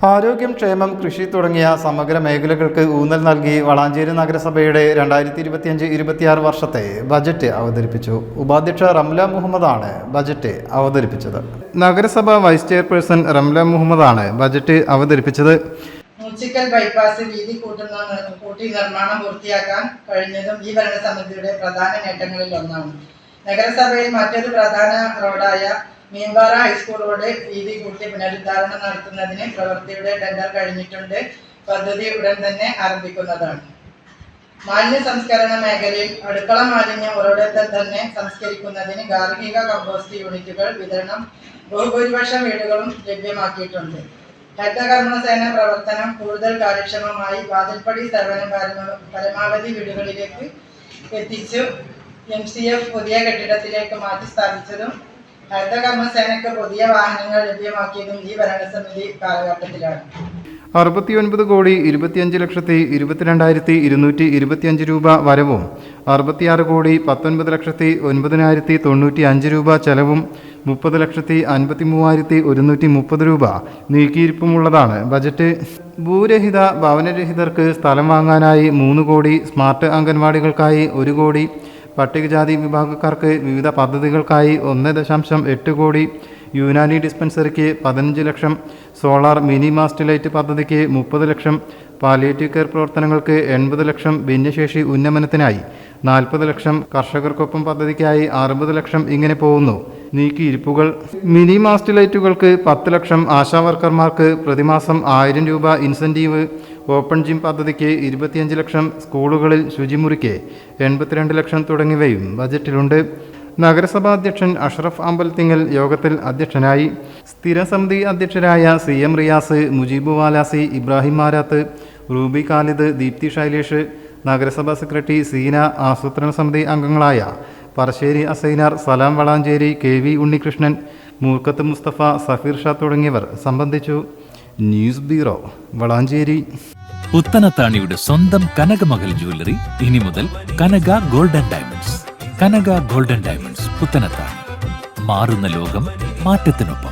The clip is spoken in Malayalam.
ആരോഗ്യം, ക്ഷേമം, കൃഷി തുടങ്ങിയ സമഗ്ര മേഖലകൾക്ക് ഊന്നൽ നൽകി വളാഞ്ചേരി നഗരസഭയുടെ 2025-26 വർഷത്തെ ബജറ്റ് അവതരിപ്പിച്ചു. ഉപാധ്യക്ഷ റംല മുഹമ്മദാണ് ബജറ്റ് അവതരിപ്പിച്ചത്. നഗരസഭ വൈസ് ചെയർപേഴ്സൺ റംല മുഹമ്മദാണ് ബജറ്റ് അവതരിപ്പിച്ചത്. മുച്ചിക്കൽ ബൈപ്പാസ് വീതി കൂട്ടി നിർമ്മാണം പൂർത്തിയാക്കാൻ കഴിഞ്ഞതും ഈ ഭരണസമിതിയുടെ പ്രധാന നേട്ടങ്ങളിൽ ഒന്നാണ്. നഗരസഭയിൽ മറ്റൊരു പ്രധാന റോഡായ മീൻപാറ ഹൈസ്കൂൾ റോഡ് വീതി കൂട്ടി പുനരുദ്ധാരണം നടത്തുന്നതിന് പ്രവൃത്തിയുടെ ടെൻഡർ കഴിഞ്ഞിട്ടുണ്ട്. പദ്ധതി ഉടൻ തന്നെ ആരംഭിക്കുന്നതാണ്. മാലിന്യ സംസ്കരണ മേഖലയിൽ അടുക്കള മാലിന്യം ഉറവിടത്തിൽ തന്നെ സംസ്കരിക്കുന്നതിന് ഗാർഹിക കമ്പോസ്റ്റ് യൂണിറ്റുകൾ വിതരണം ബഹുഭൂരിപക്ഷം വീടുകളും ലഭ്യമാക്കിയിട്ടുണ്ട്. ഹരിതകർമ്മസേന പ്രവർത്തനം കൂടുതൽ കാര്യക്ഷമമായി വാതിൽപ്പടി സേവനം പരമാവധി വീടുകളിലേക്ക് എത്തിച്ചു MCF പുതിയ കെട്ടിടത്തിലേക്ക് മാറ്റി സ്ഥാപിച്ചതും ഹരിതകർമ്മസേനയ്ക്ക് പുതിയ വാഹനങ്ങൾ ലഭ്യമാക്കിയതും ഈ ഭരണസമിതി കാലഘട്ടത്തിലാണ്. 69,22,22,225 രൂപ വരവും 66,19,09,095 രൂപ ചെലവും 30,53,130 രൂപ നീക്കിയിരിപ്പുമുള്ളതാണ് ബജറ്റ്. ഭൂരഹിത ഭവനരഹിതർക്ക് സ്ഥലം വാങ്ങാനായി 3 കോടി, സ്മാർട്ട് അംഗൻവാടികൾക്കായി 1 കോടി, പട്ടികജാതി വിഭാഗക്കാർക്ക് വിവിധ പദ്ധതികൾക്കായി 1.8 കോടി, യുനാനി ഡിസ്പെൻസറിക്ക് 15 ലക്ഷം, സോളാർ മിനി മാസ്റ്റ് ലൈറ്റ് പദ്ധതിക്ക് 30 ലക്ഷം, പാലിയേറ്റീവ് കെയർ പ്രവർത്തനങ്ങൾക്ക് 80 ലക്ഷം, ഭിന്നശേഷി ഉന്നമനത്തിനായി 40 ലക്ഷം, കർഷകർക്കൊപ്പം പദ്ധതിക്കായി 60 ലക്ഷം. ഇങ്ങനെ പോകുന്നു നീക്കിയിരിപ്പുകൾ. മിനി മാസ്റ്റ് ലൈറ്റുകൾക്ക് 10 ലക്ഷം, ആശാവർക്കർമാർക്ക് പ്രതിമാസം 1000 രൂപ ഇൻസെൻറ്റീവ്, ഓപ്പൺ ജിം പദ്ധതിക്ക് 25 ലക്ഷം, സ്കൂളുകളിൽ ശുചിമുറിക്ക് 82 ലക്ഷം തുടങ്ങിയവയും ബജറ്റിലുണ്ട്. നഗരസഭാ അധ്യക്ഷൻ അഷ്റഫ് അമ്പലത്തിങ്ങൽ യോഗത്തിൽ അധ്യക്ഷനായി. സ്ഥിരം സമിതി അധ്യക്ഷരായ CM റിയാസ്, മുജീബ് വാലാസി, ഇബ്രാഹിം മാരാത്ത്, റൂബി ഖാലിദ്, ദീപ്തി ശൈലേഷ്, നഗരസഭാ സെക്രട്ടറി സീന, ആസൂത്രണ സമിതി അംഗങ്ങളായ പറശ്ശേരി അസൈനാർ, സലാം വളാഞ്ചേരി, KV ഉണ്ണികൃഷ്ണൻ, മൂർക്കത്ത് മുസ്തഫ, സഫീർ ഷാ തുടങ്ങിയവർ സംബന്ധിച്ചു. News bureau, Valanchery. പുത്തനത്താണിയുടെ സ്വന്തം കനകമകൽ ജ്വല്ലറി ഇനി മുതൽ കനക ഗോൾഡൻ ഡയമണ്ട്സ്. കനക ഗോൾഡൻ ഡയമണ്ട്സ്, പുത്തനത്താണി. മാറുന്ന ലോകം, മാറ്റത്തിനൊപ്പം.